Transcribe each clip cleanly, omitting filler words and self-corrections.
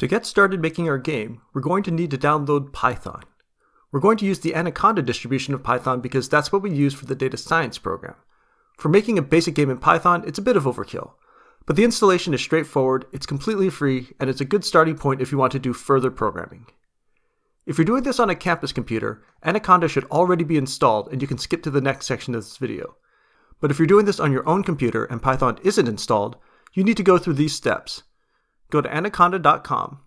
To get started making our game, we're going to need to download Python. We're going to use the Anaconda distribution of Python because that's what we use for the data science program. For making a basic game in Python, it's a bit of overkill. But the installation is straightforward, it's completely free, and it's a good starting point if you want to do further programming. If you're doing this on a campus computer, Anaconda should already be installed and you can skip to the next section of this video. But if you're doing this on your own computer and Python isn't installed, you need to go through these steps. Go to anaconda.com.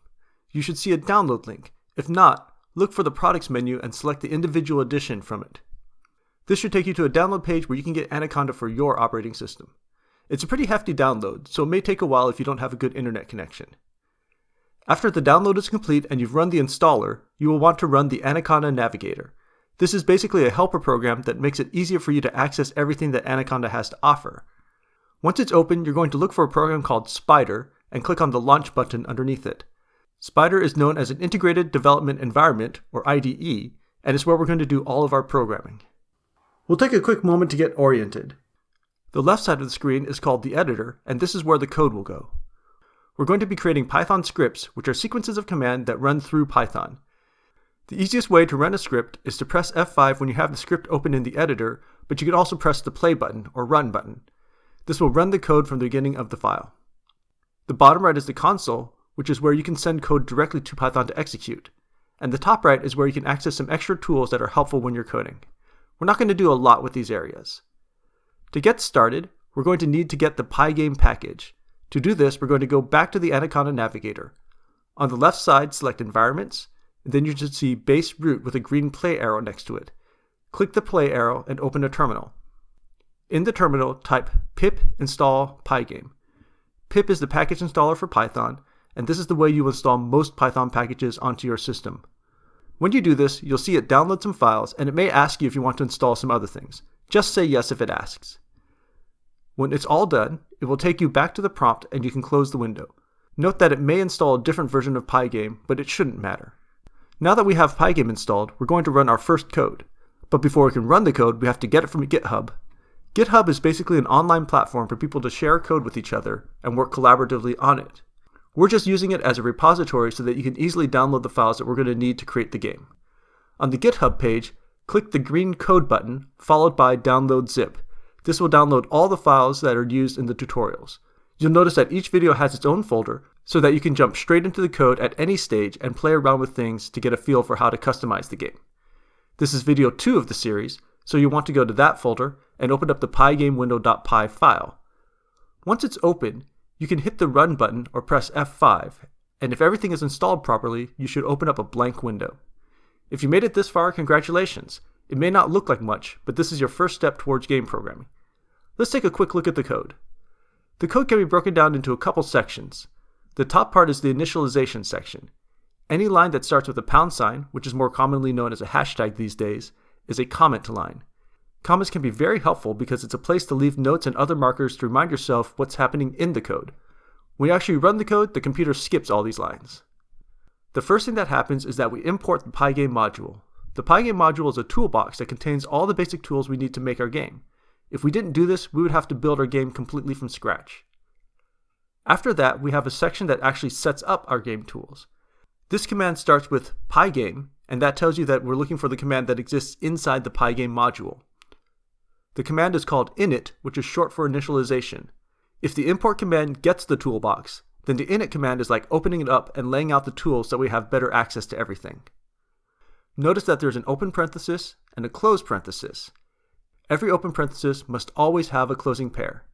You should see a download link. If not, look for the products menu and select the individual edition from it. This should take you to a download page where you can get Anaconda for your operating system. It's a pretty hefty download, so it may take a while if you don't have a good internet connection. After the download is complete and you've run the installer, you will want to run the Anaconda Navigator. This is basically a helper program that makes it easier for you to access everything that Anaconda has to offer. Once it's open, you're going to look for a program called Spyder and click on the Launch button underneath it. Spyder is known as an Integrated Development Environment, or IDE, and it's where we're going to do all of our programming. We'll take a quick moment to get oriented. The left side of the screen is called the editor, and this is where the code will go. We're going to be creating Python scripts, which are sequences of command that run through Python. The easiest way to run a script is to press F5 when you have the script open in the editor, but you can also press the play button or run button. This will run the code from the beginning of the file. The bottom right is the console, which is where you can send code directly to Python to execute. And the top right is where you can access some extra tools that are helpful when you're coding. We're not going to do a lot with these areas. To get started, we're going to need to get the Pygame package. To do this, we're going to go back to the Anaconda Navigator. On the left side, select Environments, and then you should see Base Root with a green play arrow next to it. Click the play arrow and open a terminal. In the terminal, type pip install Pygame. Pip is the package installer for Python, and this is the way you install most Python packages onto your system. When you do this, you'll see it download some files, and it may ask you if you want to install some other things. Just say yes if it asks. When it's all done, it will take you back to the prompt and you can close the window. Note that it may install a different version of Pygame, but it shouldn't matter. Now that we have Pygame installed, we're going to run our first code. But before we can run the code, we have to get it from GitHub. GitHub is basically an online platform for people to share code with each other and work collaboratively on it. We're just using it as a repository so that you can easily download the files that we're going to need to create the game. On the GitHub page, click the green code button followed by download zip. This will download all the files that are used in the tutorials. You'll notice that each video has its own folder so that you can jump straight into the code at any stage and play around with things to get a feel for how to customize the game. This is video 2 of the series, so you want to go to that folder and open up the PyGameWindow.py file. Once it's open, you can hit the Run button or press F5, and if everything is installed properly, you should open up a blank window. If you made it this far, congratulations! It may not look like much, but this is your first step towards game programming. Let's take a quick look at the code. The code can be broken down into a couple sections. The top part is the initialization section. Any line that starts with a £, which is more commonly known as a hashtag these days, is a comment line. Commas can be very helpful because it's a place to leave notes and other markers to remind yourself what's happening in the code. When you actually run the code, the computer skips all these lines. The first thing that happens is that we import the Pygame module. The Pygame module is a toolbox that contains all the basic tools we need to make our game. If we didn't do this, we would have to build our game completely from scratch. After that, we have a section that actually sets up our game tools. This command starts with Pygame, and that tells you that we're looking for the command that exists inside the Pygame module. The command is called init, which is short for initialization. If the import command gets the toolbox, then the init command is like opening it up and laying out the tools so we have better access to everything. Notice that there's an open parenthesis and a close parenthesis. Every open parenthesis must always have a closing pair.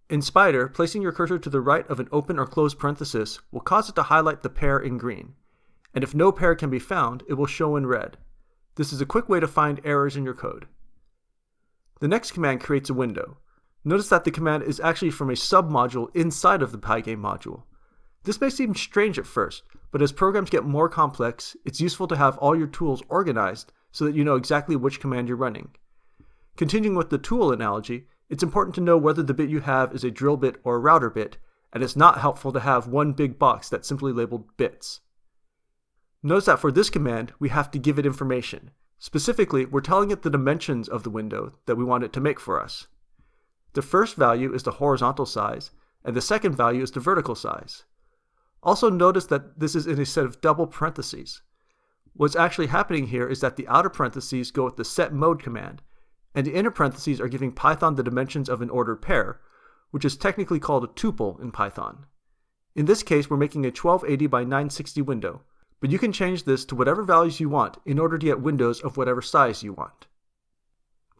In Spyder, placing your cursor to the right of an open or closed parenthesis will cause it to highlight the pair in green. And if no pair can be found, it will show in red. This is a quick way to find errors in your code. The next command creates a window. Notice that the command is actually from a submodule inside of the Pygame module. This may seem strange at first, but as programs get more complex, it's useful to have all your tools organized so that you know exactly which command you're running. Continuing with the tool analogy, it's important to know whether the bit you have is a drill bit or a router bit, and it's not helpful to have one big box that's simply labeled bits. Notice that for this command, we have to give it information. Specifically, we're telling it the dimensions of the window that we want it to make for us. The first value is the horizontal size, and the second value is the vertical size. Also notice that this is in a set of double parentheses. What's actually happening here is that the outer parentheses go with the set mode command, and the inner parentheses are giving Python the dimensions of an ordered pair, which is technically called a tuple in Python. In this case, we're making a 1280 by 960 window, but you can change this to whatever values you want in order to get windows of whatever size you want.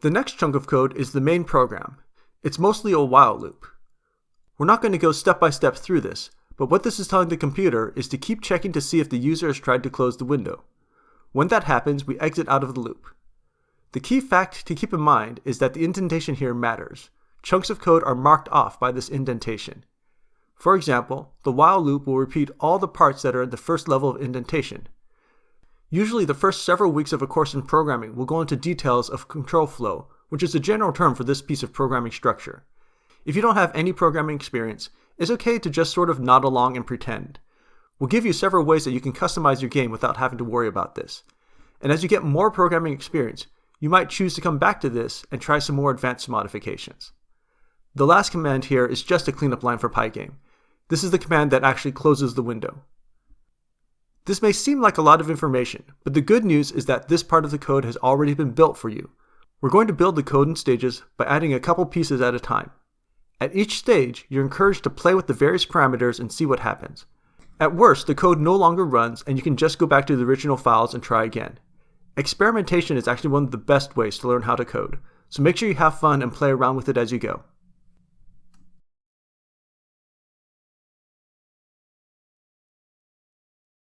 The next chunk of code is the main program. It's mostly a while loop. We're not going to go step by step through this, but what this is telling the computer is to keep checking to see if the user has tried to close the window. When that happens, we exit out of the loop. The key fact to keep in mind is that the indentation here matters. Chunks of code are marked off by this indentation. For example, the while loop will repeat all the parts that are at the first level of indentation. Usually the first several weeks of a course in programming will go into details of control flow, which is a general term for this piece of programming structure. If you don't have any programming experience, it's okay to just sort of nod along and pretend. We'll give you several ways that you can customize your game without having to worry about this. And as you get more programming experience, you might choose to come back to this and try some more advanced modifications. The last command here is just a cleanup line for Pygame. This is the command that actually closes the window. This may seem like a lot of information, but the good news is that this part of the code has already been built for you. We're going to build the code in stages by adding a couple pieces at a time. At each stage, you're encouraged to play with the various parameters and see what happens. At worst, the code no longer runs and you can just go back to the original files and try again. Experimentation is actually one of the best ways to learn how to code, so make sure you have fun and play around with it as you go.